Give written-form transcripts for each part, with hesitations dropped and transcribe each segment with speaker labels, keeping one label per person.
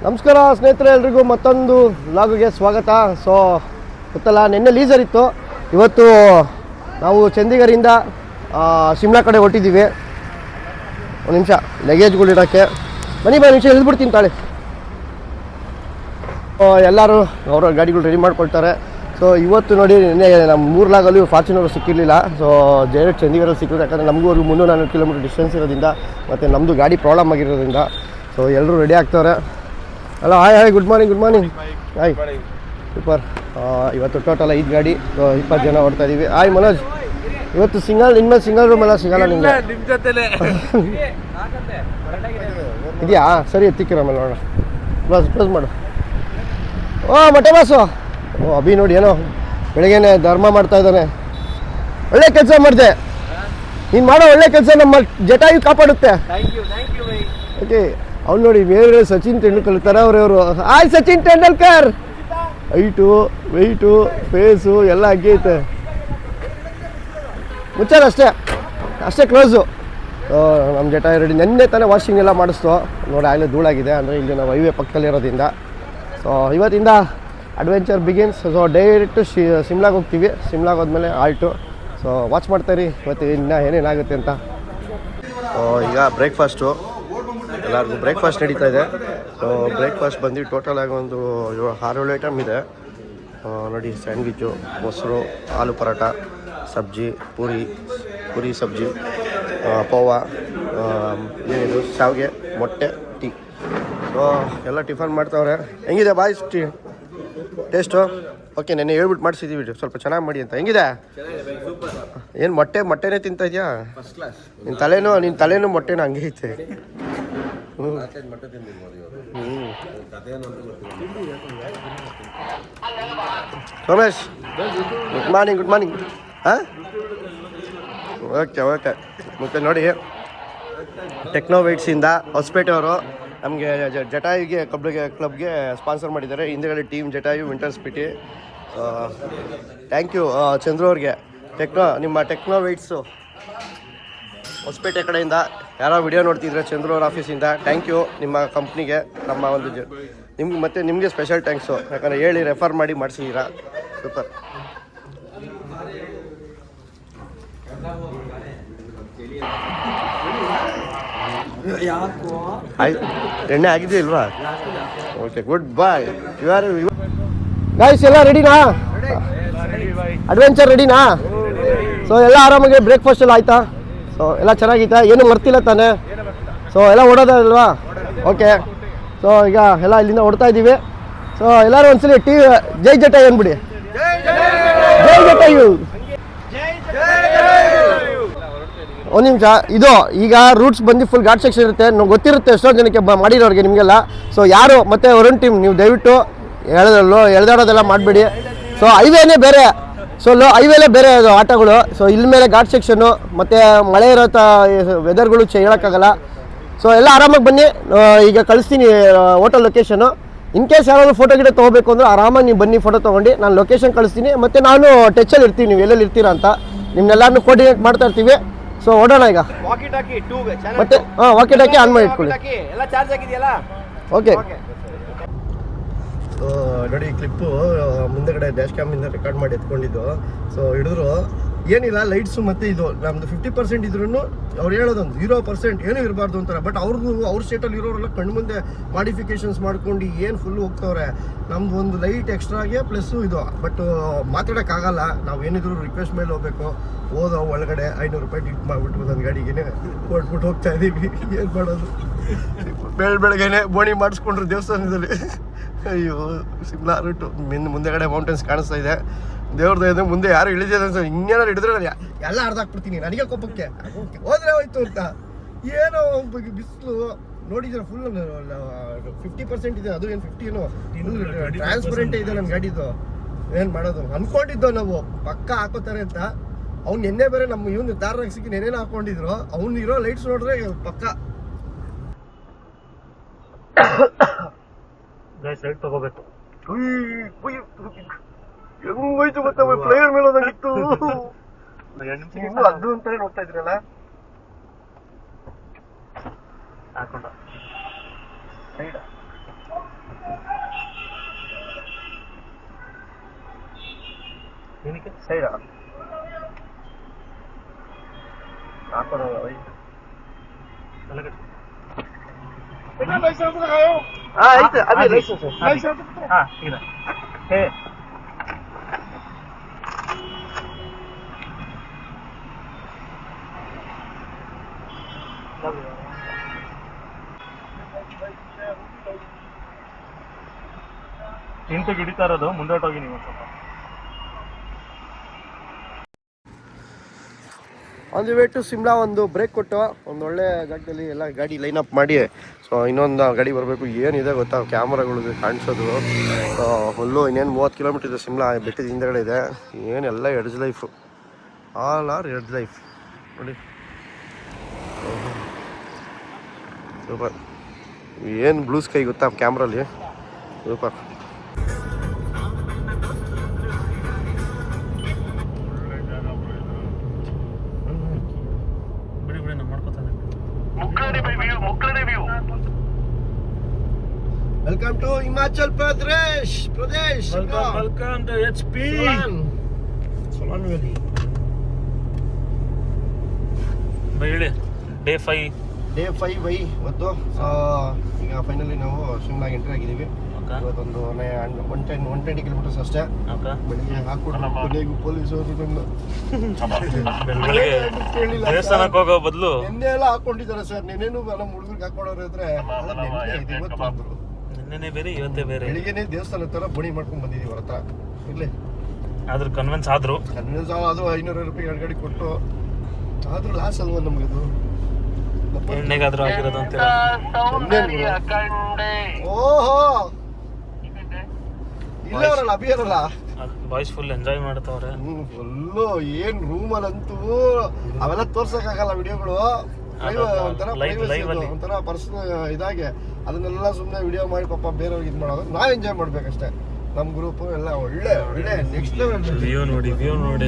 Speaker 1: ನಮಸ್ಕಾರ ಸ್ನೇಹಿತರೆ, ಎಲ್ರಿಗೂ ಮತ್ತೊಂದು ವ್ಲಾಗ್ಗೆ ಸ್ವಾಗತ. ಸೊ ಗೊತ್ತಲ್ಲ, ನಿನ್ನೆ ಲೀಸರ್ ಇತ್ತು. ಇವತ್ತು ನಾವು ಚಂಡೀಗಢದಿಂದ ಶಿಮ್ಲಾ ಕಡೆ ಹೊಟ್ಟಿದ್ದೀವಿ. ಒಂದು ನಿಮಿಷ ಲಗೇಜ್ಗಳು ಇಡೋಕ್ಕೆ ಬನ್ನಿ ನಿಮಿಷ ಇಳಿದ್ಬಿಡ್ತೀನಿ ತಾಳೆ. ಎಲ್ಲರೂ ಅವರ ಗಾಡಿಗಳು ರೆಡಿ ಮಾಡ್ಕೊಳ್ತಾರೆ. ಸೊ ಇವತ್ತು ನೋಡಿ, ನಿನ್ನೆ ನಮ್ಮ 3 ಲಾಗಲ್ಲೂ ಫಾರ್ಚುನರ್ ಸಿಕ್ಕಿರಲಿಲ್ಲ. ಸೊ ಡೈರೆಕ್ಟ್ ಚಂಡೀಗಢಲ್ಲಿ ಸಿಕ್ಕಿದ್ರು. ಯಾಕಂದರೆ ನಮಗೂ ಅವ್ರಿಗೆ 300-400 ಕಿಲೋಮೀಟರ್ ಡಿಸ್ಟೆನ್ಸ್ ಇರೋದ್ರಿಂದ ಮತ್ತು ನಮ್ಮದು ಗಾಡಿ ಪ್ರಾಬ್ಲಮ್ ಆಗಿರೋದ್ರಿಂದ. ಸೊ ಎಲ್ಲರೂ ರೆಡಿ ಆಗ್ತವ್ರೆ. Hello, hi good morning. Hi, super. ಇವತ್ತು ಟೋಟಲ್ 5 ಗಾಡಿ, 20 ಜನ ಹೊಡ್ತಾ ಇದ್ದೀವಿ. ಹಾಯ್ ಮನೋಜ್, ಇವತ್ತು ಇನ್ಮೇಲೆ ಸಿಂಗಲ್ ರೂಮ್ ಎಲ್ಲ ಸಿಗಲ್ಲ ನಿಮಗೆ ಇದೆಯಾ? ಸರಿ, ಎತ್ತಿಕ್ಕಿರ ಆಮೇಲೆ ನೋಡೋಣ. ಪ್ಲಸ್ ಮಾಡು. ಮೊಟ್ಟೆ ಬಾಸು. ಅಭಿ ನೋಡಿ ಏನೋ ಬೆಳಗ್ಗೆನೆ ಧರ್ಮ ಮಾಡ್ತಾ ಇದ್ದಾನೆ. ಒಳ್ಳೆ ಕೆಲಸ ಮಾಡಿದೆ ನೀನು, ಮಾಡೋ ಒಳ್ಳೆ ಕೆಲಸ ನಮ್ಮ ಜಟಾಯು ಕಾಪಾಡುತ್ತೆ. ಓಕೆ, ಅವ್ನು ನೋಡಿ ಬೇರೆ ಸಚಿನ್ ತೆಂಡೂಲ್ಕರ್ ಥರ ಅವರವರು. Hi Sachin Tendulkar. Height, weight, face ಎಲ್ಲ ಹಂಗೆ ಐತೆ. ಮುಚ್ಚಲ್ಲ ಅಷ್ಟೇ ಕ್ಲೋಸು. ನಮ್ಮ ಜಟಾಯು ರೆಡಿ. ನೆನ್ನೆ ತಾನೇ ವಾಷಿಂಗ್ ಎಲ್ಲ ಮಾಡಿಸ್ತು ನೋಡಿ. ಆಗಲೇ ಧೂಳಾಗಿದೆ, ಅಂದರೆ ಇಲ್ಲಿ ನಾವು ಹೈವೇ ಪಕ್ಕದಲ್ಲಿರೋದ್ರಿಂದ. ಸೊ ಇವತ್ತಿಂದ ಅಡ್ವೆಂಚರ್ ಬಿಗಿನ್ಸ್. ಸೊ ಡೈರೆಕ್ಟು ಶಿಮ್ಲಾಗೆ ಹೋಗ್ತೀವಿ. ಶಿಮ್ಲಾಗೆ ಹೋದ್ಮೇಲೆ ಆಲ್ಟು. ಸೊ ವಾಚ್ ಮಾಡ್ತಾಯಿರಿ ಇವತ್ತು ಇನ್ನೂ ಏನೇನಾಗುತ್ತೆ ಅಂತ. ಈಗ ಬ್ರೇಕ್ಫಾಸ್ಟು, ಎಲ್ಲರಿಗೂ ಬ್ರೇಕ್ಫಾಸ್ಟ್ ನಡೀತಾ ಇದೆ. ಸೊ ಬ್ರೇಕ್ಫಾಸ್ಟ್ ಬಂದು ಟೋಟಲ್ ಆಗಿ ಒಂದು 6-7 ಐಟಮ್ ಇದೆ ನೋಡಿ. ಸ್ಯಾಂಡ್ವಿಚ್ಚು, ಮೊಸರು, ಆಲೂ ಪರೋಟ, ಸಬ್ಜಿ, ಪೂರಿ ಸಬ್ಜಿ, ಪೋವಾ, ಏನಿದು ಶಾವಿಗೆ, ಮೊಟ್ಟೆ, ಟೀ. ಸೊ ಎಲ್ಲ ಟಿಫನ್ ಮಾಡ್ತಾವ್ರೆ. ಹೆಂಗಿದೆ ಬಾಯ್ಸ್ ಟೇಸ್ಟು? ಓಕೆ, ನೆನ್ನೆ ಹೇಳ್ಬಿಟ್ಟು ಮಾಡಿಸಿದ್ದೀವಿ ಸ್ವಲ್ಪ ಚೆನ್ನಾಗಿ ಮಾಡಿ ಅಂತ. ಹೆಂಗಿದೆ? ಏನು ಮೊಟ್ಟೆನೇ ತಿಂತಾ ಇದೆಯಾ? ನಿನ್ನ ತಲೆನೂ ಮೊಟ್ಟೆನೂ ಹಂಗೆ ಐತೆ. Somesh, good morning. ಹಾಂ, ಓಕೆ. ಮತ್ತು ನೋಡಿ, ಟೆಕ್ನೋವೈಟ್ಸಿಂದ ಹೊಸಪೇಟೆಯವರು ನಮಗೆ ಜಟಾಯುಗೆ ಕ್ಲಬ್ಗೆ ಸ್ಪಾನ್ಸರ್ ಮಾಡಿದ್ದಾರೆ. ಹಿಂದೆಗಡೆ ಟೀಮ್ ಜಟಾಯು ವಿಂಟರ್ಸ್ ಪಿಟಿ. ಥ್ಯಾಂಕ್ ಯು ಚಂದ್ರು ಅವ್ರಿಗೆ. ನಿಮ್ಮ ಟೆಕ್ನೋವೈಟ್ಸು ಹೊಸಪೇಟೆ ಕಡೆಯಿಂದ ಯಾರೋ ವಿಡಿಯೋ ನೋಡ್ತಿದ್ರೆ ಚಂದ್ರು ಅವ್ರ ಆಫೀಸಿಂದ ಥ್ಯಾಂಕ್ ಯು. ನಿಮ್ಮ ಕಂಪ್ನಿಗೆ ನಮ್ಮ ಒಂದು ನಿಮಗೆ ಸ್ಪೆಷಲ್ ಥ್ಯಾಂಕ್ಸು. ಯಾಕಂದರೆ ಹೇಳಿ ರೆಫರ್ ಮಾಡಿ ಮಾಡಿಸಿದ್ದೀರಾ. ಸೂಪರ್. ಎಣ್ಣೆ ಆಗಿದೆಯಾ ಇಲ್ವಾ? ಓಕೆ, ಗುಡ್ ಬಾಯ್. ಗೈಸ್ ಎಲ್ಲ ರೆಡಿನಾ? ಅಡ್ವೆಂಚರ್ ರೆಡಿನಾ? ಸೊ ಎಲ್ಲ ಆರಾಮಾಗಿ ಬ್ರೇಕ್ಫಾಸ್ಟ್ ಎಲ್ಲ ಆಯ್ತಾ? ಸೊ ಎಲ್ಲ ಚೆನ್ನಾಗಿತ್ತಾ? ಏನು ಮರ್ತಿಲ್ಲ ತಾನೆ? ಸೊ ಎಲ್ಲ ಓಡೋದಲ್ವಾ? ಓಕೆ. ಸೊ ಈಗ ಎಲ್ಲ ಇಲ್ಲಿಂದ ಹೊಡ್ತಾ ಇದ್ದೀವಿ. ಸೊ ಎಲ್ಲರೂ ಒಂದ್ಸಲಿ ಜೈ ಜಟಾಯು ಅಂದ್ಬಿಡಿ. ಜೈ ಜಟಾಯು. ಒಂದು ನಿಮಿಷ. ಇದು ಈಗ ರೂಟ್ಸ್ ಬಂದು ಫುಲ್ ಘಾಟ್ ಸೆಕ್ಷನ್ ಇರುತ್ತೆ, ಗೊತ್ತಿರುತ್ತೆ ಎಷ್ಟೊಂದು ಜನಕ್ಕೆ ಮಾಡಿರೋರಿಗೆ ನಿಮಗೆಲ್ಲ. ಸೊ ಯಾರು ಮತ್ತೆ ವರುಣ್ ಟೀಮ್, ನೀವು ದಯವಿಟ್ಟು ಎಳೆದಾಡೋದೆಲ್ಲ ಮಾಡಬೇಡಿ. ಸೊ ಹೈವೇನೇ ಬೇರೆ, ಸೊ ಹೈವೇಲೇ ಬೇರೆ ಅದು ಆಟಗಳು. ಸೊ ಇಲ್ಲಿ ಮೇಲೆ ಘಾಟ್ ಸೆಕ್ಷನ್ನು ಮತ್ತು ಮಳೆ ಇರೋ ವೆದರ್ಗಳು ಹೇಳೋಕ್ಕಾಗಲ್ಲ. ಸೊ ಎಲ್ಲ ಆರಾಮಾಗಿ ಬನ್ನಿ. ಈಗ ಕಳಿಸ್ತೀನಿ ಹೋಟೆಲ್ ಲೊಕೇಶನು. ಇನ್ ಕೇಸ್ ಯಾರಾದರೂ ಫೋಟೋ ಗಿಡ ತೊಗೋಬೇಕು ಅಂದರೆ ಆರಾಮಾಗಿ ನೀವು ಬನ್ನಿ, ಫೋಟೋ ತೊಗೊಂಡು ನಾನು ಲೊಕೇಶನ್ ಕಳಿಸ್ತೀನಿ. ಮತ್ತು ನಾನು ಟಚಲ್ಲಿ ಇರ್ತೀನಿ, ನೀವು ಎಲ್ಲೆಲ್ಲಿ ಇರ್ತೀರಾ ಅಂತ ನಿಮ್ಮನ್ನೆಲ್ಲರನ್ನೂ ಕೋರ್ಡಿನೇಟ್ ಮಾಡ್ತಾ ಇರ್ತೀವಿ. ಸೊ ಓಡೋಣ ಈಗ. ಮತ್ತೆ ವಾಕಿ ಟಾಕಿ ಆನ್ ಮಾಡಿ ಇಟ್ಕೊಳ್ಳಿ. ಓಕೆ ನೋಡಿ, ಕ್ಲಿಪ್ಪು ಮುಂದೆಗಡೆ ಡ್ಯಾಶ್ ಕ್ಯಾಮಿಂದ ರೆಕಾರ್ಡ್ ಮಾಡಿ ಎತ್ಕೊಂಡಿದ್ದು. ಸೊ ಹಿಡಿದ್ರು ಏನಿಲ್ಲ, ಲೈಟ್ಸು ಮತ್ತು ಇದು ನಮ್ಮದು 50% ಇದ್ರೂ ಅವ್ರು ಹೇಳೋದೊಂದು 0% ಏನೂ ಇರಬಾರ್ದು ಅಂತಾರೆ. ಬಟ್ ಅವ್ರ ಸ್ಟೇಟಲ್ಲಿ ಇರೋರೆಲ್ಲ ಕಣ್ಣು ಮುಂದೆ ಮಾಡಿಫಿಕೇಷನ್ಸ್ ಮಾಡ್ಕೊಂಡು ಏನು ಫುಲ್ಲು ಹೋಗ್ತವ್ರೆ. ನಮ್ದು ಒಂದು ಲೈಟ್ ಎಕ್ಸ್ಟ್ರಾಗೆ ಪ್ಲಸ್ಸು ಇದು. ಬಟ್ ಮಾತಾಡೋಕ್ಕಾಗಲ್ಲ, ನಾವು ಏನಿದ್ರು ರಿಕ್ವೆಸ್ಟ್ ಮೇಲೆ ಹೋಗ್ಬೇಕು. ಒಳಗಡೆ 500 ರೂಪಾಯಿ ಟಿಪ್ ಮಾಡಿಬಿಟ್ಟು ಒಂದು ಗಾಡಿಗೆ ಕೊಟ್ಬಿಟ್ಟು ಹೋಗ್ತಾ ಇದ್ದೀವಿ. ಏನು ಮಾಡೋದು? ಬೆಳಗ್ಗೆನೆ ಬೋಣಿ ಮಾಡಿಸ್ಕೊಂಡ್ರು ದೇವಸ್ಥಾನದಲ್ಲಿ. ಅಯ್ಯೋ, ಶಿಮ್ಲಾ ರೂಟು ಮುಂದೆಗಡೆ ಮೌಂಟೇನ್ಸ್ ಕಾಣಿಸ್ತಾ ಇದೆ. ದೇವ್ರದ್ದು ಇದೆ. ಮುಂದೆ ಯಾರು ಇಳಿದಿದೆ ಅಂತ ಇನ್ನೇನಾರು ಹಿಡಿದ್ರೆ ನಾನು ಎಲ್ಲ ಅರ್ಧಾಕ್ಬಿಡ್ತೀನಿ. ನನಗೆ ಕೋಪಕ್ಕೆ ಹೋದ್ರೆ ಹೋಯ್ತು ಅಂತ. ಏನೋ ಬಿಸಿಲು ನೋಡಿದ್ರೆ ಫುಲ್ 50% ಇದೆ. ಅದು ಏನು 50 ಏನೋ ಟ್ರಾನ್ಸ್ಪರೆಂಟೇ ಇದೆ ನನ್ನ ಗಾಡಿದು. ಏನು ಮಾಡೋದು? ಅಂದ್ಕೊಂಡಿದ್ದೋ ನಾವು ಪಕ್ಕ ಹಾಕೋತಾರೆ ಅಂತ. ಅವ್ನು ನೆನ್ನೆ ಬೇರೆ ನಮ್ಮ ಇವನು ದಾರ ಸಿಕ್ಕಿ ನೆನ್ನೆನ ಹಾಕೊಂಡಿದ್ರು. ಅವ್ನು ಇರೋ ಲೈಟ್ಸ್ ನೋಡಿದ್ರೆ ಪಕ್ಕ
Speaker 2: ಸೈಡ್ ತಗೋಬೇಕು.
Speaker 1: ಹೆಂಗೋಯ್ತು ಗೊತ್ತಾ, ಪ್ಲೇಯರ್ ಮೇಲೆ ಹೋದಂಗಿತ್ತು. ಅದು ಅಂತಾನೆ ನೋಡ್ತಾ ಇದ್ರಲ್ಲ. ಹಾಕೊಂಡ ಸೈಡಾ ಆಯ್ತು ಅದೇ ಲೈಸೆನ್ಸ್
Speaker 2: ಇದೆ ಹೇ ಇಂಟಿಗೆ ಹಿಡಿತಾ ಇರೋದು ಮುಂದೆ ಹೊಟ್ಟೋಗಿ ನೀವು ಸ್ವಲ್ಪ
Speaker 1: on the way to Shimla ಒಂದು ಬ್ರೇಕ್ ಕೊಟ್ಟು ಒಂದು ಒಳ್ಳೆ ಜಾಗದಲ್ಲಿ ಎಲ್ಲ ಗಾಡಿ ಲೈನ್ ಅಪ್ ಮಾಡಿ ಸೊ ಇನ್ನೊಂದು ಗಾಡಿ ಬರಬೇಕು ಏನಿದೆ ಗೊತ್ತಾ ಕ್ಯಾಮ್ರಾಗಳು ಕಾಣಿಸೋದು ಫುಲ್ಲು ಇನ್ನೇನು 30 ಕಿಲೋಮೀಟರ್ ಇದೆ ಸಿಮ್ಲಾ ಬೆಟ್ಟದ ಹಿಂದೆಗಡೆ ಇದೆ ಏನೆಲ್ಲ edge life all are edge life ನೋಡಿ ಸೂಪರ್ ಏನು ಬ್ಲೂ ಸ್ಕೈ ಗೊತ್ತಾ ಕ್ಯಾಮ್ರಲ್ಲಿ super welcome to Himachal Pradesh
Speaker 2: welcome to HP
Speaker 1: Solan valley
Speaker 2: ಹೇಳಿ ಡೇ 5
Speaker 1: ಬೈ ಇವತ್ತು ಈಗ ಫೈನಲಿ ನಾವು ಶಿಮ್ಲಾಗೆ ಎಂಟ್ರಿ ಆಗಿದ್ದೀವಿ ಇವತ್ತೊಂದು 120 ಕಿಲೋಮೀಟರ್ಸ್ ಅಷ್ಟೇ ಬೆಳಿಗ್ಗೆ ಹಾಕ್ಬಿಟ್ಟು ಕೊನೆಗೂ ಪೊಲೀಸರು
Speaker 2: ದೇವಸ್ಥಾನಕ್ಕೆ ಹೋಗೋ ಬದಲು
Speaker 1: ನಿನ್ನೆ ಎಲ್ಲ ಹಾಕೊಂಡಿದ್ದಾರೆ ಸರ್ ನೆನ್ನೆನೂ ನಮ್ಮ ಹುಡುಗರಿಗೆ ಹಾಕೊಳ್ಳೋರು ಇದ್ರೆ ಇವತ್ತು ಬಂದರು
Speaker 2: ನಿನ್ನೆ ಬೇರೆ ಇವತ್ತೇ ಬೇರೆ
Speaker 1: ಬೆಳಿಗ್ಗೆನೆ ದೇವಸ್ಥಾನ ತರ ಬಣಿ ಮಾಡ್ಕೊಂಡ್ ಬಂದಿದ್ದೀವಿ ಅವ್ರ ಹತ್ರ ಇರ್ಲಿ
Speaker 2: ಆದ್ರೂ ಕನ್ವಿನ್ಸ್ ಆದ್ರು
Speaker 1: ಅದು 500 ರೂಪಾಯಿ ಎರಡು ಗಾಡಿ ಕೊಟ್ಟು ಆದ್ರೂ ಲಾಸ್ ಅಲ್ವಾ ನಮ್ಗಿದು
Speaker 2: ಎಣ್ಣೆಗಾದ್ರೂ ಆಗಿರೋದು ಅಂತ
Speaker 1: ಓಹೋ ಇಲ್ಲ ಅವರಲ್ಲ ಅಭಿಯರಲ್ಲ
Speaker 2: ಬಾಯ್ಸ್ ಫುಲ್ ಎಂಜಾಯ್ ಮಾಡ್ತಾವ್ರೆ
Speaker 1: ಫುಲ್ಲು ಏನ್ ರೂಮಲ್ಲಂತೂ ಅವೆಲ್ಲ ತೋರ್ಸಕ್ಕಾಗಲ್ಲ ವಿಡಿಯೋಗಳು ಒಂಥರ ಪರ್ಸನಲ್ ಇದಾಗೆ ಅದನ್ನೆಲ್ಲ ಸುಮ್ಮನೆ ವಿಡಿಯೋ ಮಾಡಿ ಪಾಪ ಬೇರೆಯವ್ರಿಗೆ ಇದು ಮಾಡೋದು ನಾವ್ ಎಂಜಾಯ್ ಮಾಡ್ಬೇಕಷ್ಟೇ ನಮ್ ಗ್ರೂಪ್ ಎಲ್ಲ ಒಳ್ಳೆ ನೆಕ್ಸ್ಟ್ ಲೆವೆಲ್
Speaker 2: ವ್ಯೂ ನೋಡಿ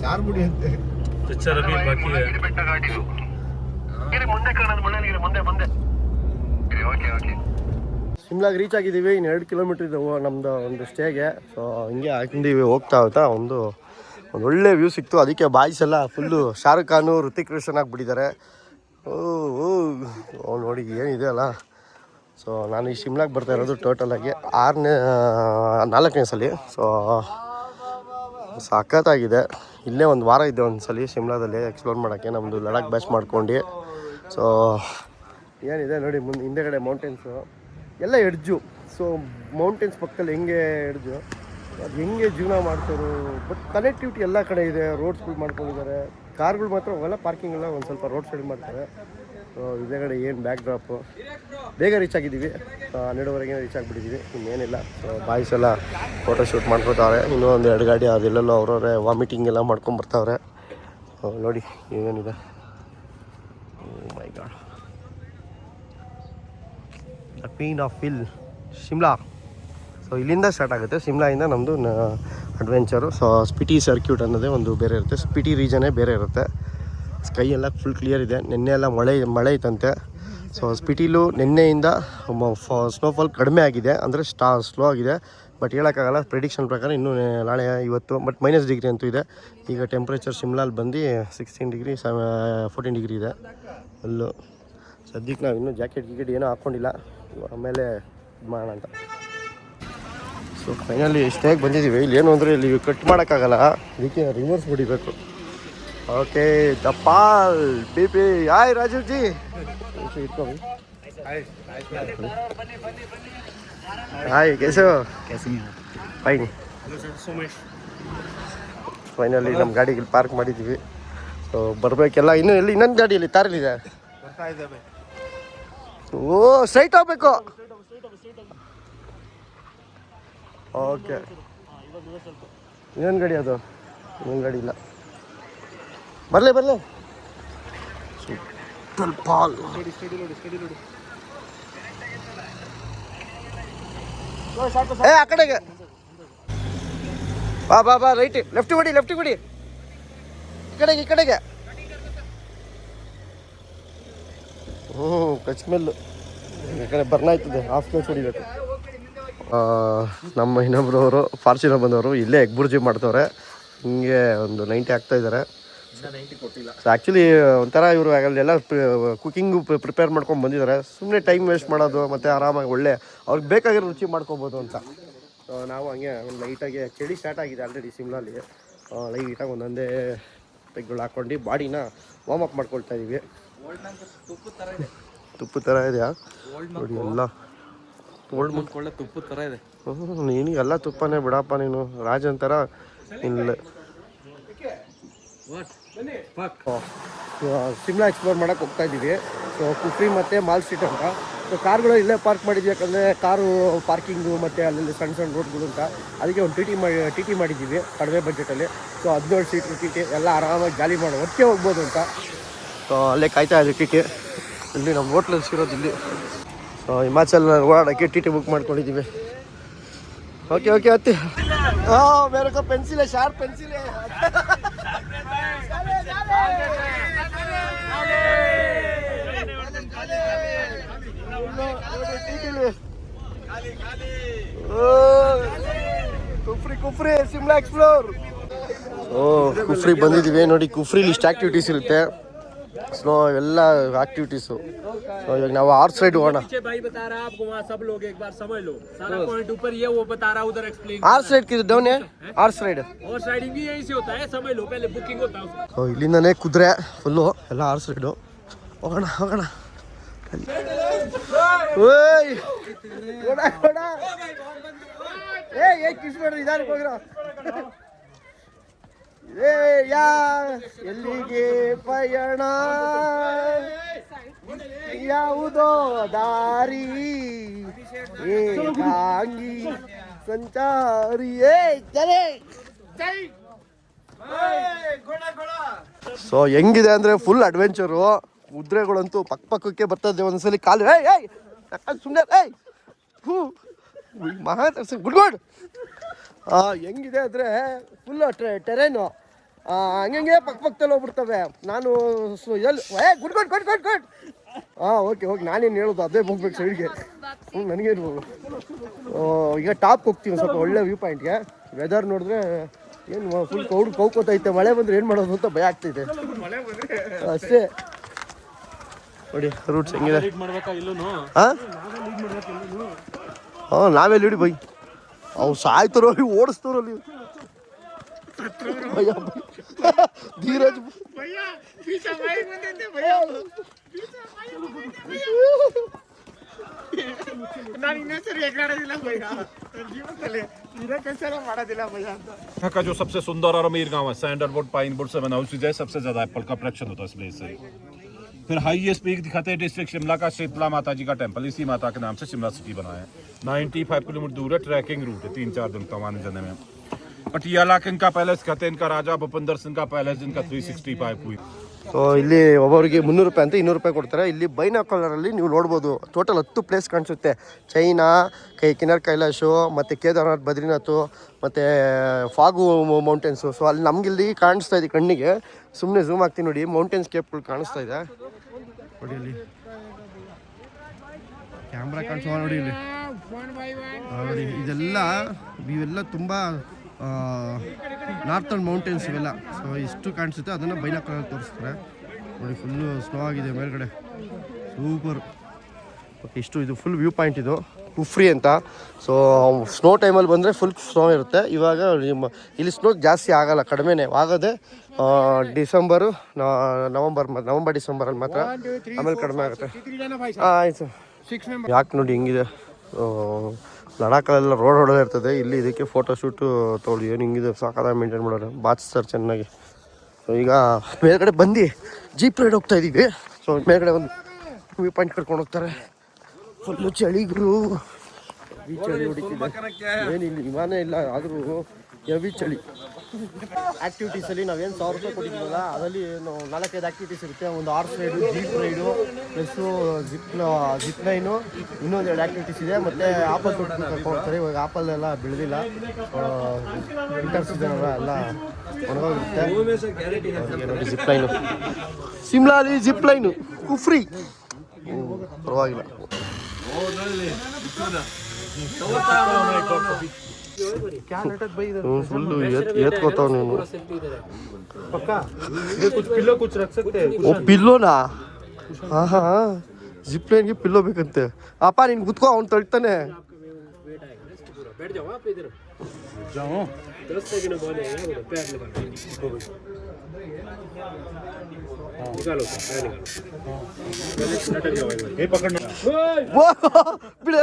Speaker 1: ಚಾರ್ಮುಡಿ ಅಂತೆ
Speaker 2: ಪಿಕ್ಚರ್ ಅಲ್ಲಿ ಬಾಕಿ
Speaker 1: ಶಿಮ್ಲಾಗೆ ರೀಚ್ ಆಗಿದ್ದೀವಿ ಇನ್ನು 2 ಕಿಲೋಮೀಟರ್ ಇದ್ದಾವೆ ನಮ್ದು ಒಂದು ಸ್ಟೇಗೆ ಸೊ ಹಿಂಗೆ ಹಾಕೊಂಡಿದ್ದೀವಿ ಹೋಗ್ತಾ ಒಂದು ಒಳ್ಳೆ ವ್ಯೂ ಸಿಕ್ತು ಅದಕ್ಕೆ ಬಾಯ್ಸ್ ಎಲ್ಲ ಫುಲ್ಲು ಶಾರುಖ್ ಖಾನು ಋತಿಕ್ ರೋಷನ್ ಆಗಿಬಿಟ್ಟಿದ್ದಾರೆ ಓ ನೋಡಿ ಏನಿದೆ ಅಲ್ಲ ಸೊ ನಾನು ಈ ಶಿಮ್ಲಾಗೆ ಬರ್ತಾ ಇರೋದು ಟೋಟಲಾಗಿ 4ನೇ ಸಲ ಸೊ ಸಖತ್ತಾಗಿದೆ ಇಲ್ಲೇ ಒಂದು ವಾರ ಇದ್ದೆ ಒಂದು ಸಲ ಶಿಮ್ಲಾದಲ್ಲಿ ಎಕ್ಸ್ಪ್ಲೋರ್ ಮಾಡೋಕ್ಕೆ ನಮ್ಮದು ಲಡಾಖ್ ಬ್ಯಾಚ್ ಮಾಡ್ಕೊಂಡು ಸೊ ಏನಿದೆ ನೋಡಿ ಮುಂದೆ ಹಿಂದೆಗಡೆ ಮೌಂಟೇನ್ಸು ಎಲ್ಲ ಎಡ್ಜು ಸೊ ಮೌಂಟೇನ್ಸ್ ಪಕ್ಕದಲ್ಲಿ ಹೆಂಗೆ ಎಡ್ಜು ಅದು ಹೆಂಗೆ ಜೀವನ ಮಾಡ್ತಾರೆ ಬಟ್ ಕನೆಕ್ಟಿವಿಟಿ ಎಲ್ಲ ಕಡೆ ಇದೆ ರೋಡ್ಸ್ಗಳು ಮಾಡ್ಕೊಂಡಿದ್ದಾರೆ ಕಾರ್ಗಳು ಮಾತ್ರ ಅವೆಲ್ಲ ಪಾರ್ಕಿಂಗ್ ಎಲ್ಲ ಒಂದು ಸ್ವಲ್ಪ ರೋಡ್ ಸೈಡ್ ಮಾಡ್ತಾರೆ ಸೊ ಹಿಂದೆಗಡೆ ಏನು ಬ್ಯಾಕ್ ಡ್ರಾಪು ಬೇಗ ರೀಚ್ ಆಗಿದ್ದೀವಿ 12:30 ರೀಚ್ ಆಗಿಬಿಟ್ಟಿದ್ದೀವಿ ಇನ್ನೇನಿಲ್ಲ ಸೊ ಬಾಯ್ಸ್ ಎಲ್ಲ ಫೋಟೋ ಶೂಟ್ ಮಾಡ್ಕೊತಾವ್ರೆ ಇನ್ನೂ ಒಂದು 2 ಗಾಡಿ ಅದೆಲ್ಲೆಲ್ಲೋ ಅವ್ರವ್ರೆ ವಾಮಿಟಿಂಗ್ ಎಲ್ಲ ಮಾಡ್ಕೊಂಬರ್ತಾವ್ರೆ ನೋಡಿ ಏನಿದೆ my god the queen of hill Shimla so ಇಲ್ಲಿಂದ ಸ್ಟಾರ್ಟ್ ಆಗುತ್ತೆ ಶಿಮ್ಲಾಯಿಂದ ನಮ್ಮದು ಅಡ್ವೆಂಚರು ಸೊ ಸ್ಪಿಟಿ ಸರ್ಕ್ಯೂಟ್ ಅನ್ನೋದೇ ಒಂದು ಬೇರೆ ಇರುತ್ತೆ ಸ್ಪಿಟಿ ರೀಜನೇ ಬೇರೆ ಇರುತ್ತೆ ಸ್ಕೈ ಎಲ್ಲ ಫುಲ್ ಕ್ಲಿಯರ್ ಇದೆ ನಿನ್ನೆ ಎಲ್ಲ ಮಳೆ ಇತ್ತಂತೆ ಸೊ ಸ್ಪಿಟಿಲು ನಿನ್ನೆಯಿಂದ ಸ್ನೋಫಾಲ್ ಕಡಿಮೆ ಆಗಿದೆ ಅಂದರೆ ಸ್ಲೋ ಆಗಿದೆ ಬಟ್ ಹೇಳೋಕ್ಕಾಗಲ್ಲ ಪ್ರಿಡಿಕ್ಷನ್ ಪ್ರಕಾರ ಇನ್ನೂ ನಾಳೆ ಇವತ್ತು ಬಟ್ -ಡಿಗ್ರಿ ಅಂತೂ ಇದೆ ಈಗ ಟೆಂಪ್ರೇಚರ್ ಶಿಮ್ಲಾಲ್ಲಿ ಬಂದು 16 ಡಿಗ್ರಿ 14 ಡಿಗ್ರಿ ಇದೆ ಅಲ್ಲೂ ಸದ್ಯಕ್ಕೆ ನಾವು ಇನ್ನೂ ಜಾಕೆಟ್ ಏನೂ ಹಾಕ್ಕೊಂಡಿಲ್ಲ ಆಮೇಲೆ ಇದು ಮಾಡೋಣ ಅಂತ ಸೊ ಫೈನಲಿ ಸ್ಟೇಗೆ ಬಂದಿದ್ದೀವಿ ಇಲ್ಲಿ ಏನು ಅಂದರೆ ಇಲ್ಲಿ ಕಟ್ ಮಾಡೋಕ್ಕಾಗಲ್ಲ ಅದಕ್ಕೆ ರಿವರ್ಸ್ ಹೊಡಿಬೇಕು ಓಕೆ ದಪಾಲ್ BP ಹಾಯ್ ರಾಜೀವ್ ಜಿ ಇಟ್ಕೊಂಡು ಹಾಯ್ ಕೇಶವ್ ಫೈನ್ ಫೈನಲಿ ನಮ್ಮ ಗಾಡಿಗೆ ಪಾರ್ಕ್ ಮಾಡಿದ್ದೀವಿ ಸೊ ಬರಬೇಕೆಲ್ಲ ಇನ್ನೊಂದು ಗಾಡಿಯಲ್ಲಿ ತಾರಲ್ಲಿದೆ ಓ ಸ್ಟ್ರೈಟ್ ಹೋಗ್ಬೇಕು ಓಕೆ ಇನ್ನೊಂದು ಗಾಡಿ ಅದು ಇನ್ನೊಂದು ಗಾಡಿ ಇಲ್ಲ ಬರಲೇ ಪಾಲ್ ಏ ಆ ಕಡೆಗೆ ಬಾ ರೈಟ್ ಲೆಫ್ಟ್ ಬಿಡಿ ಈ ಕಡೆಗೆ ಕಚ್ ಮೆಲ್ಲು ಈ ಕಡೆ ಬರ್ನಾಯ್ತದೆ ಹಾಫ್ ಕ್ಲೋಸ್ ಹೊಡಿಬೇಕು ನಮ್ಮ ಇನ್ನೊಬ್ರವರು ಫಾರ್ಚುನರ್ ಬಂದವರು ಇಲ್ಲೇ ಎಗ್ ಬುರ್ಜಿ ಮಾಡ್ತವ್ರೆ. ಹಿಂಗೆ ಒಂದು 90 ಆಗ್ತಾ ಇದ್ದಾರೆ. ಸೊ ಆ್ಯಕ್ಚುಲಿ ಒಂಥರ ಇವರು ಅಲ್ಲೆಲ್ಲ ಕುಕಿಂಗು ಪ್ರಿಪೇರ್ ಮಾಡ್ಕೊಂಡು ಬಂದಿದ್ದಾರೆ. ಸುಮ್ಮನೆ ಟೈಮ್ ವೇಸ್ಟ್ ಮಾಡೋದು ಮತ್ತು ಆರಾಮಾಗಿ ಒಳ್ಳೆ ಅವ್ರಿಗೆ ಬೇಕಾಗಿರೋ ರುಚಿ ಮಾಡ್ಕೊಬೋದು ಅಂತ. ನಾವು ಹಂಗೆ ಒಂದು ಲೈಟಾಗಿ ಚಳಿ ಸ್ಟಾರ್ಟ್ ಆಗಿದೆ ಆಲ್ರೆಡಿ ಶಿಮ್ಲಾಲಿ. ಲೈಟಾಗಿ ಒಂದೊಂದೇ ಪೆಗ್ಗಳು ಹಾಕ್ಕೊಂಡು ಬಾಡಿನ ವಾರ್ಮ್ ಅಪ್ ಮಾಡ್ಕೊಳ್ತಾ ಇದ್ದೀವಿ. ತುಪ್ಪದ ಥರ ಇದೆಯಾ ನೋಡಿ ಎಲ್ಲ ಒಳ್ಳೆ ತುಪ್ಪದ ಥರ ಇದೆ. ನೀನು ಎಲ್ಲ ತುಪ್ಪನೇ ಬಿಡಪ್ಪ ನೀನು ರಾಜನ್ ಥರ ಇಲ್ಲ. ಶಿಮ್ಲಾ ಎಕ್ಸ್ಪ್ಲೋರ್ ಮಾಡೋಕೆ ಹೋಗ್ತಾ ಇದ್ದೀವಿ. ಸೊ ಕುಫ್ರಿ ಮತ್ತು ಮಾಲ್ ಸ್ಟ್ರೀಟ್ ಅಂತ. ಸೊ ಕಾರ್ಗಳು ಇಲ್ಲೇ ಪಾರ್ಕ್ ಮಾಡಿದ್ವಿ, ಯಾಕಂದರೆ ಕಾರು ಪಾರ್ಕಿಂಗು ಮತ್ತು ಅಲ್ಲೆಲ್ಲಿ ಸಣ್ಣ ಸಣ್ಣ ರೋಡ್ಗಳು ಅಂತ. ಅದಕ್ಕೆ ಒಂದು ಟಿ ಟಿ ಮಾಡಿದ್ದೀವಿ ಕಡಿಮೆ ಬಜೆಟಲ್ಲಿ. ಸೊ 17 ಸೀಟ್ರು ಟಿ ಟಿ ಎಲ್ಲ ಆರಾಮಾಗಿ ಜಾಲಿ ಮಾಡೋ ಒಟ್ಟಿಗೆ ಹೋಗ್ಬೋದು ಅಂತ. ಸೊ ಅಲ್ಲೇ ಕಾಯ್ತಾ ಇದ್ದೀವಿ ಟಿ ಟಿ. ಇಲ್ಲಿ ನಮ್ಮ ಹೋಟ್ಲಲ್ಲಿ ಸಿರೋದು ಇಲ್ಲಿ. ಸೊ ಹಿಮಾಚಲ್ ಓಡಾಡೋಕ್ಕೆ ಟಿ ಟಿ ಬುಕ್ ಮಾಡ್ಕೊಂಡಿದ್ದೀವಿ. ಓಕೆ ಓಕೆ ಹತ್ತಿ. ಮೇರೆ ಕೋ ಪೆನ್ಸಿಲ್ है, शार्प पेंसिल है. ಕುಫ್ರಿ ಶಿಮ್ಲಾ ಎಕ್ಸ್ಪ್ಲೋರ್. ಕುಫ್ರಿ ಬಂದಿದ್ದೀವಿ ನೋಡಿ. ಕುಫ್ರಿಲಿ ಇಷ್ಟು ಆ್ಯಕ್ಟಿವಿಟೀಸ್ ಇರುತ್ತೆ. ಸ್ನೋ ಎಲ್ಲ ಆಕ್ಟಿವಿಟೀಸು. ಇವಾಗ ನಾವು ಆರ್ಸ್ ರೈಡ್ ಹೋಗೋಣ. Horse ride down horse ride ಇಲ್ಲಿಂದನೇ ಕುದುರೆ ಫುಲ್ಲು ಎಲ್ಲ ಆರ್ಸ್ ರೈಡು. ಹೋಗೋಣ ಹೋಗೋಣ. ಇದಾರಕ್ಕೆ ಹೋಗಿರೋ ಎಲ್ಲಿಗೆ ಪಯಣ, ಯಾವುದೋ ದಾರಿ, ಏಕಾಂಗಿ ಸಂಚಾರಿ. ಸೊ ಹೆಂಗಿದೆ ಅಂದರೆ ಫುಲ್ ಅಡ್ವೆಂಚರು. ಕುದುರೆಗಳಂತೂ ಪಕ್ಕಕ್ಕೆ ಬರ್ತದೆ. ಒಂದ್ಸಲಿ ಕಾಲು ಸುಮ್ಮನೆ ಮಹಾ ಗುಡ್ ಗುಡ್. ಹೆಂಗಿದೆ ಅಂದರೆ ಫುಲ್ ಟೆರೇನು ಹಂಗೆ ಪಕ್ಕದಲ್ಲಿ ಹೋಗ್ಬಿಡ್ತವೆ. ನಾನು ಎಲ್ಲಿ good good good good good. Okay okay ನಾನೇನು ಹೇಳೋದು ಅದೇ ಹೋಗ್ಬೇಕು ಸೈಡ್ಗೆ. ನನಗೆ ಇರ್ಬೋದು. ಈಗ ಟಾಪ್ ಹೋಗ್ತೀವಿ ಸ್ವಲ್ಪ ಒಳ್ಳೆ ವ್ಯೂ ಪಾಯಿಂಟ್ಗೆ. ವೆದರ್ ನೋಡಿದ್ರೆ ಏನು ಫುಲ್ ಕೌಕೋತೈತೆ. ಮಳೆ ಬಂದರೆ ಏನು ಮಾಡೋದು ಅಂತ ಭಯ ಆಗ್ತೈತೆ ಅಷ್ಟೇ. ನೋಡಿ ರೂಟ್ಸ್ ಹೆಂಗಿದೆ. ಹಾಂ ನಾವೇ ಲೀಡಿ ಬೈ. ಅವು ಸಾಯ್ತಾರೋ ಅಲ್ಲಿ ಓಡಿಸ್ತಾರೋ ಅಲ್ಲಿ. ಧೀರಜ್
Speaker 3: का जो सबसे सुंदर और अमीर गांव है, सैंडलवुड पाइनवुड से बना उसी जैसे सबसे ज्यादा एप्पल का प्रोडक्शन होता है इस प्लेस से। फिर हाईएस्ट पीक दिखाते हैं डिस्ट्रिक्ट शिमला का शीतला माता जी का टेंपल, इसी माता के नाम से शिमला सिटी बना है। 95 किलोमीटर दूर है, ट्रैकिंग रूट है, 3-4 दिन तक आने जाने में। पटियाला किंग का पैलेस कहते हैं, इनका राजा भूपिंदर सिंह का पैलेस जिनका 365 हुई।
Speaker 1: ಸೊ ಇಲ್ಲಿ ಒಬ್ಬರಿಗೆ 300 ರೂಪಾಯಿ ಅಂತ 200 ರೂಪಾಯಿ ಕೊಡ್ತಾರೆ. ಇಲ್ಲಿ ಬೈನಾಕುಲರಲ್ಲಿ ನೀವು ನೋಡ್ಬೋದು ಟೋಟಲ್ 10 ಪ್ಲೇಸ್ ಕಾಣಿಸುತ್ತೆ. ಚೈನಾ, ಕಿನ್ನರ್ ಕೈಲಾಶು, ಮತ್ತು ಕೇದಾರ್ನಾಥ್, ಬದ್ರಿನಾಥು, ಮತ್ತು ಫಾಗು ಮೌಂಟೇನ್ಸು. ಸೊ ಅಲ್ಲಿ ನಮಗಿಲ್ಲಿ ಕಾಣಿಸ್ತಾ ಇದೆ ಕಣ್ಣಿಗೆ. ಸುಮ್ಮನೆ ಝೂಮ್ ಆಗ್ತೀನಿ ನೋಡಿ, ಮೌಂಟೇನ್ಸ್ ಕೇಪ್ಗಳು ಕಾಣಿಸ್ತಾ ಇದೆ ನೋಡಿ. ಇಲ್ಲಿ ಕ್ಯಾಮ್ರಾ ಕಾಣಿಸೋ ನೋಡಿ. ಇಲ್ಲಿ ನೋಡಿ ಇವೆಲ್ಲ ತುಂಬ ನಾರ್ತರ್ನ್ ಮೌಂಟೇನ್ಸ್ ಇವೆಲ್ಲ. ಸೊ ಇಷ್ಟು ಕಾಣಿಸುತ್ತೆ, ಅದನ್ನು ಬೈನಾಕುಲರ್ ತೋರಿಸ್ತಾರೆ ನೋಡಿ. ಫುಲ್ಲು ಸ್ನೋ ಆಗಿದೆ ಮೇಲ್ಗಡೆ, ಸೂಪರ್. ಓಕೆ ಇಷ್ಟು ಇದು ಫುಲ್ ವ್ಯೂ ಪಾಯಿಂಟ್ ಇದು ಕುಫ್ರಿ ಅಂತ. ಸೊ ಸ್ನೋ ಟೈಮಲ್ಲಿ ಬಂದರೆ ಫುಲ್ ಸ್ನೋ ಇರುತ್ತೆ. ಇವಾಗ ಇಲ್ಲಿ ಸ್ನೋ ಜಾಸ್ತಿ ಆಗಲ್ಲ, ಕಡಿಮೆನೇ ಆಗೋದೆ ಡಿಸೆಂಬರು, ನವಂಬರ್ ಡಿಸೆಂಬರಲ್ಲಿ ಮಾತ್ರ. ಆಮೇಲೆ ಕಡಿಮೆ ಆಗುತ್ತೆ. ಆಯಿತು. ಯಾಕೆ ನೋಡಿ ಹೆಂಗಿದೆ. ಲಡಾಖಲ್ಲೆಲ್ಲ ರೋಡ್ ಇರ್ತದೆ, ಇಲ್ಲಿ ಇದಕ್ಕೆ ಫೋಟೋ ಶೂಟು ತೊಗೊಳ್ಳಿ. ಏನು ಹಿಂಗಿದೆ ಸಾಕಾಗಿ ಮೇಂಟೈನ್ ಮಾಡೋರು, ಬಾಚಿಸ್ತಾರೆ ಚೆನ್ನಾಗಿ. ಸೊ ಈಗ ಮೇಲ್ಗಡೆ ಬಂದು ಜೀಪ್ ರೈಡ್ ಹೋಗ್ತಾ ಇದ್ದೀವಿ. ಸೊ ಮೇಲ್ಗಡೆ ಒಂದು ವ್ಯೂ ಪಾಯಿಂಟ್ ಕರ್ಕೊಂಡು ಹೋಗ್ತಾರೆ. ಫುಲ್ಲು ಚಳಿಗಳು, ಚಳಿ ಹೊಡಿತಿದೆ. ಏನಿಲ್ಲ ವಿಮಾನ ಇಲ್ಲ, ಆದರೂ ಹೆವಿ ಚಳಿ. ಆ್ಯಕ್ಟಿವಿಟೀಸಲ್ಲಿ ನಾವೇನು 1000 ರೂಪಾಯಿ ಕೊಟ್ಟಿದ್ದೀವಲ್ಲ, ಅದರಲ್ಲಿ 4-5 ಆ್ಯಕ್ಟಿವಿಟೀಸ್ ಇರುತ್ತೆ. ಒಂದು horse raid, jeep raid, plus zip line, ಇನ್ನೊಂದು 2 ಆ್ಯಕ್ಟಿವಿಟೀಸ್ ಇದೆ. ಮತ್ತು ಆಪಲ್ ತೊಟ್ಟು ಕರ್ಕೊಂಡು ಹೋಗ್ತಾರೆ. ಇವಾಗ ಆಪಲ್ ಎಲ್ಲ ಬೆಳೆದಿಲ್ಲ, ವಿಂಟರ್ ಸೀಸನ್ ಎಲ್ಲ ಒಣಗೋಗಿರುತ್ತೆ. ನೋಡಿ ಜಿಪ್ ಲೈನು, ಶಿಮ್ಲಾಲಿ ಜಿಪ್ ಲೈನು, ಕುಫ್ರಿ ಪರವಾಗಿಲ್ಲ. ಫುಲ್ಲು ಎತ್ಕೋತಾವ ನೀನು ಓ ಪಿಲ್ಲೋನಾ ಹಾಂ ಹಾಂ ಜಿಪ್ಲೈನ್ಗೆ ಪಿಲ್ಲೋ ಬೇಕಂತೆ ಅಪ್ಪ ನೀನು ಕುತ್ಕೋ ಅವ್ನು ತಳ್ತಾನೆ ಬಿಡ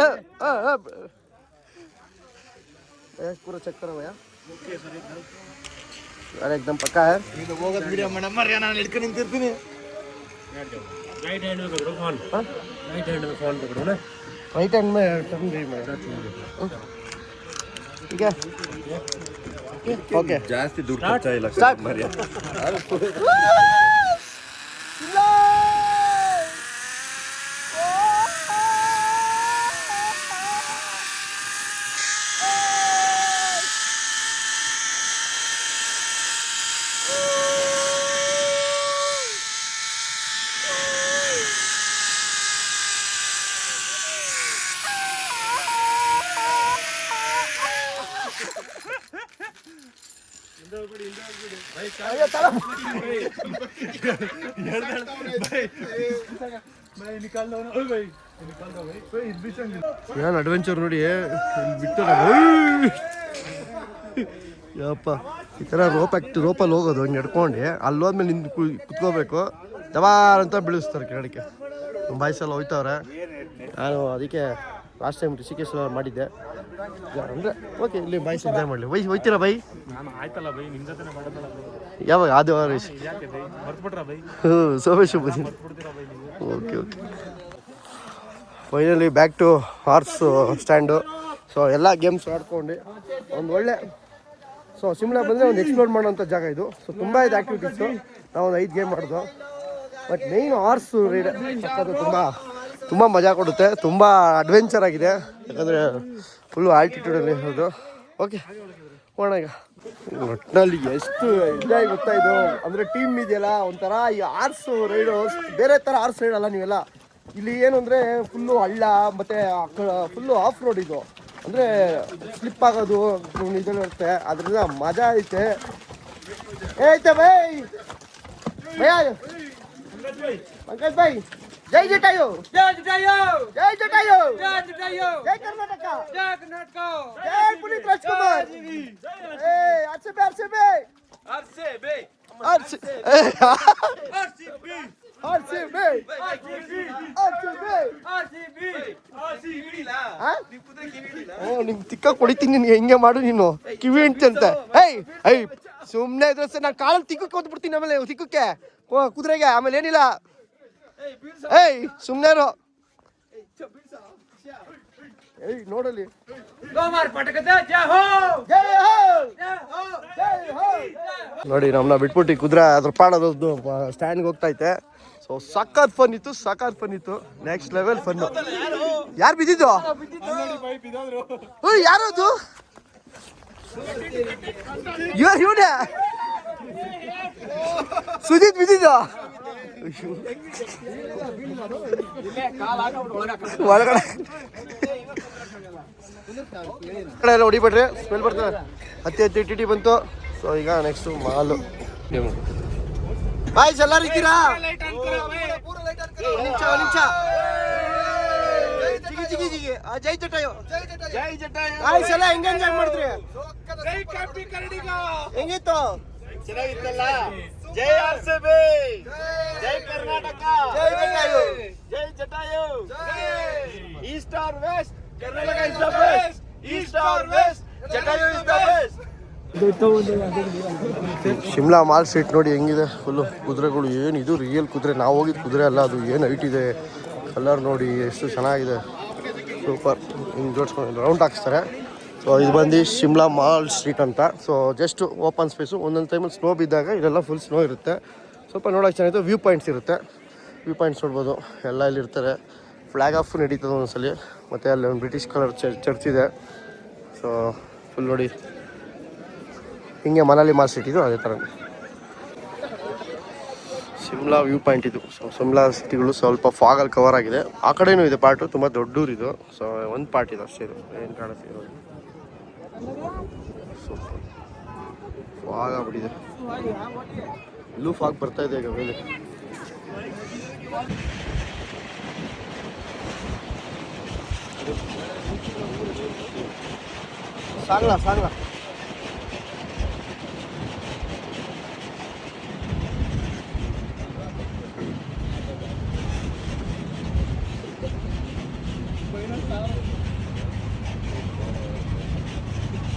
Speaker 1: पूरा चेक करो भैया अरे एकदम पक्का है ಇದು ಹೋಗೋದು ವಿಡಿಯೋ ಮೇಡಮ್ ಮರ್ಯ ನಾನು ಹಿಡ್ಕೊಂಡು ನಿಂತಿರ್ತೀನಿ ರೈಟ್ ಹ್ಯಾಂಡ್ में पकड़ो फोन राइट हैंड में फोन पकड़ो ना राइट हैंड में टर्न भी मैं ठीक है ओके ಜಾಸ್ತಿ ದೂರ ಖರ್ಚ ಇಲ್ಲ ಮರ್ಯ ಏನ್ ಅಡ್ವೆಂಚರ್ ನೋಡಿ ಬಿಟ್ಟು ಯಪ್ಪ ಈ ಥರ ರೋಪಲ್ಲಿ ಹೋಗೋದು ಹಂಗೆ ನಡ್ಕೊಂಡು ಅಲ್ಲಿ ಹೋದ್ಮೇಲೆ ನಿಂತು ಕುತ್ಕೋಬೇಕು ದವಾರ್ ಅಂತ ಬೀಳಿಸ್ತಾರೆ ಕೆಳಕ್ಕೆ ನಮ್ಮ ಬಾಯ್ಸೆಲ್ಲ ಹೋಯ್ತವ್ರೆ ನಾನು ಅದಕ್ಕೆ ಲಾಸ್ಟ್ ಟೈಮ್ ಋಷಿಕೇಶ್ ಮಾಡಿದ್ದೆ ಅಂದರೆ ಓಕೆ ಇಲ್ಲಿ ಬಾಯ್ಸ್ ಎಂಜಾಯ್ ಮಾಡಲಿ ಹೋಯ್ತೀರಾ ಬೈ
Speaker 2: ನಾನು ಆಯ್ತಲ್ಲ ಬೈ ನಿಮ್ಮ ಜೊತೆ ಮಾಡೋದಲ್ಲ
Speaker 1: ಯಾವಾಗ ಆದಿವಾರ
Speaker 2: ಯಾಕೆ ಬೈ ಮರ್ತ್ಬಿಟ್ರಾ ಬೈ
Speaker 1: ಸೋಮೇಶ್ ಬನ್ನಿ okay okay finally back to horse stand so ಎಲ್ಲ ಗೇಮ್ಸ್ ಆಡ್ಕೊಂಡು ಒಂದು ಒಳ್ಳೆ ಸೊ ಶಿಮ್ಲಾ ಬಂದರೆ ಒಂದು ಎಕ್ಸ್ಪ್ಲೋರ್ ಮಾಡೋಂಥ ಜಾಗ ಇದು ಸೊ ತುಂಬ ಇದೆ ಆ್ಯಕ್ಟಿವಿಟೀಸು ನಾವು ಒಂದು 5 ಗೇಮ್ ಮಾಡಿದ್ವು ಬಟ್ ಮೇಯ್ನ್ ಹಾರ್ಸ್ ರೈಡ್ ಅದು ತುಂಬ ಮಜಾ ಕೊಡುತ್ತೆ ತುಂಬ ಅಡ್ವೆಂಚರ್ ಆಗಿದೆ ಯಾಕಂದರೆ ಫುಲ್ಲು ಆಲ್ಟಿಟ್ಯೂಡಲ್ಲಿ ಇರೋದು ಓಕೆ ಹೋಗೋಣ ಈಗ ಒಟ್ಟಿನಲ್ಲಿ ಎಷ್ಟು ಎಂಜಾಯ್ ಗೊತ್ತಾ ಇದು ಅಂದರೆ ಟೀಮ್ ಇದೆಯಲ್ಲ ಒಂಥರ ಈ ಹಾರ್ಸ್ ರೈಡು ಬೇರೆ ಥರ ಹಾರ್ಸ್ ರೈಡ್ ಅಲ್ಲ ನೀವೆಲ್ಲ ಇಲ್ಲಿ ಏನು ಅಂದರೆ ಫುಲ್ಲು ಹಳ್ಳ ಮತ್ತು ಫುಲ್ಲು ಆಫ್ ರೋಡ್ ಇದು ಅಂದರೆ ಸ್ಲಿಪ್ ಆಗೋದು ಇದಲ್ಲಿರುತ್ತೆ ಅದರಿಂದ ಮಜಾ ಐತೆ ಐತೆ ಬೈ ಭಯ್ಯ पंकज भाई जय जटायु जय जटायु जय जटायु जय जटायु जय कर्नाटक जय कर्नाटक जय पुनीत राजकुमार ए RCB RCB RCB RCB RCB ಓ ನಿಂಗೆ ತಿಕ್ಕ ಕೊಡಿತೀನಿ ನಿನ್ಗೆ ಹೆಂಗೆ ಮಾಡು ನೀನು ಕಿವಿ ಹಿಂಡ್ತಂತೆ ಐ ಸುಮ್ಮನೆ ಇದ್ರೆ ನಾನು ಕಾಲಲ್ಲಿ ತಿಕ್ಕಕ್ಕೆ ಓದ್ಬಿಡ್ತೀನಿ ಆಮೇಲೆ ತಿಕ್ಕಕ್ಕೆ ಕುದುರೆಗೆ ಆಮೇಲೆ ಏನಿಲ್ಲ ಏಯ್ ಸುಮ್ಮನೆ ಏಯ್ ನೋಡಲಿ ನೋಡಿ ನಮ್ಮನ್ನ ಬಿಟ್ಬಿಟ್ಟು ಕುದುರೆ ಅದ್ರ ಪಾಡೋದು ಸ್ಟ್ಯಾಂಡ್ಗೆ ಹೋಗ್ತೈತೆ ಸೊ ಸಖತ್ ಫನ್ ಇತ್ತು ನೆಕ್ಸ್ಟ್ ಲೆವೆಲ್ ಫನ್ನು ಯಾರು ಬಿದ್ದಿದ್ದು ಯಾರದು ಇವನೇ ಸುಜಿತ್ ಬಿದ್ದಿದ್ದು ಒಳಗಡೆ ಎಲ್ಲ ಹೊಡಿಬಿಟ್ರಿ ಸ್ಮೆಲ್ ಬರ್ತದೆ ಹತ್ತಿ ಟಿ ಬಂತು ಸೊ ಈಗ ನೆಕ್ಸ್ಟ್ ಮಾಲು ಬಾಯ್ಸ್ ಎಲ್ಲರೂ ಇದ್ದೀರಾ ನಿಮಿಷ ಜೈ ಜಟಾಯು ಬಾಯ್ಸ್ ಎಲ್ಲ ಹೆಂಗೆ ಎಂಜಾಯ್ ಮಾಡಿದ್ರಿ ಹೆಂಗಿತ್ತು ಚೆನ್ನಾಗಿತ್ತಲ್ಲ ಜೈ ಆರ್ಸಿಬಿ ಜೈ ಕರ್ನಾಟಕ ಜೈ ಜಟಾಯು ಜೈ Jatayu east or west Karnataka is the best east or west Jatayu is the best Shimla mall street ನೋಡಿ ಹೆಂಗಿದೆ ಫುಲ್ಲು ಕುದುರೆಗಳು ಏನು ಇದು ರಿಯಲ್ ಕುದುರೆ ನಾವು ಹೋಗಿದ್ದು ಕುದುರೆ ಅಲ್ಲ ಅದು ಏನು ಹೈಟ್ ಇದೆ ಕಲರ್ ನೋಡಿ ಎಷ್ಟು ಚೆನ್ನಾಗಿದೆ ಸೂಪರ್ ಹಿಂಗೆ ಜೋಡಿಸ್ಕೊಂಡು ರೌಂಡ್ ಹಾಕ್ಸ್ತಾರೆ ಸೊ ಇದು ಬಂದು ಶಿಮ್ಲಾ ಮಾಲ್ ಸ್ಟ್ರೀಟ್ ಅಂತ ಸೊ ಜಸ್ಟ್ ಓಪನ್ ಸ್ಪೇಸು ಒಂದೊಂದು ಟೈಮಲ್ಲಿ ಸ್ನೋ ಬಿದ್ದಾಗ ಇಲ್ಲೆಲ್ಲ ಫುಲ್ ಸ್ನೋ ಇರುತ್ತೆ ಸ್ವಲ್ಪ ನೋಡೋಕೆ ಚೆನ್ನಾಗಿತ್ತು ವ್ಯೂ ಪಾಯಿಂಟ್ಸ್ ಇರುತ್ತೆ ವ್ಯೂ ಪಾಯಿಂಟ್ಸ್ ನೋಡ್ಬೋದು ಎಲ್ಲ ಇಲ್ಲಿರ್ತಾರೆ ಫ್ಲ್ಯಾಗ್ ಆಫ್ ನಡೀತದೆ ಒಂದೊಂದ್ಸಲಿ ಮತ್ತು ಅಲ್ಲಿ ಒಂದು ಬ್ರಿಟಿಷ್ ಕಲರ್ ಚರ್ಚ್ ಇದೆ ಸೊ ಫುಲ್ ನೋಡಿ ಹಿಂಗೆ ಮನಾಲಿ ಮಾಲ್ ಸ್ಟ್ರೀಟ್ ಇದು ಅದೇ ಥರ ಸಿಮ್ಲಾ ವ್ಯೂ ಪಾಯಿಂಟ್ ಇದು. ಸೊ ಸಿಮ್ಲಾ ಸಿಟಿಗಳು ಸ್ವಲ್ಪ ಫಾಗಲ್ಲಿ ಕವರ್ ಆಗಿದೆ. ಆ ಕಡೆನೂ ಇದೆ ಪಾರ್ಟು, ತುಂಬ ದೊಡ್ಡೂರು ಇದು. ಸೊ ಒಂದು ಪಾರ್ಟ್ ಇದೆ ಅಷ್ಟೇ, ಇದು ಏನು ಕಾಣಿಸ್ತಿದೆ ಸೂಪರ್ ಫಾಗ್ ಆಗ್ಬಿಟ್ಟಿದೆ. ಇಲ್ಲೂ ಫಾಗ್ ಬರ್ತಾ ಇದೆ ಈಗ ಮೇಲೆ. ಸಾಗಲ್ಲ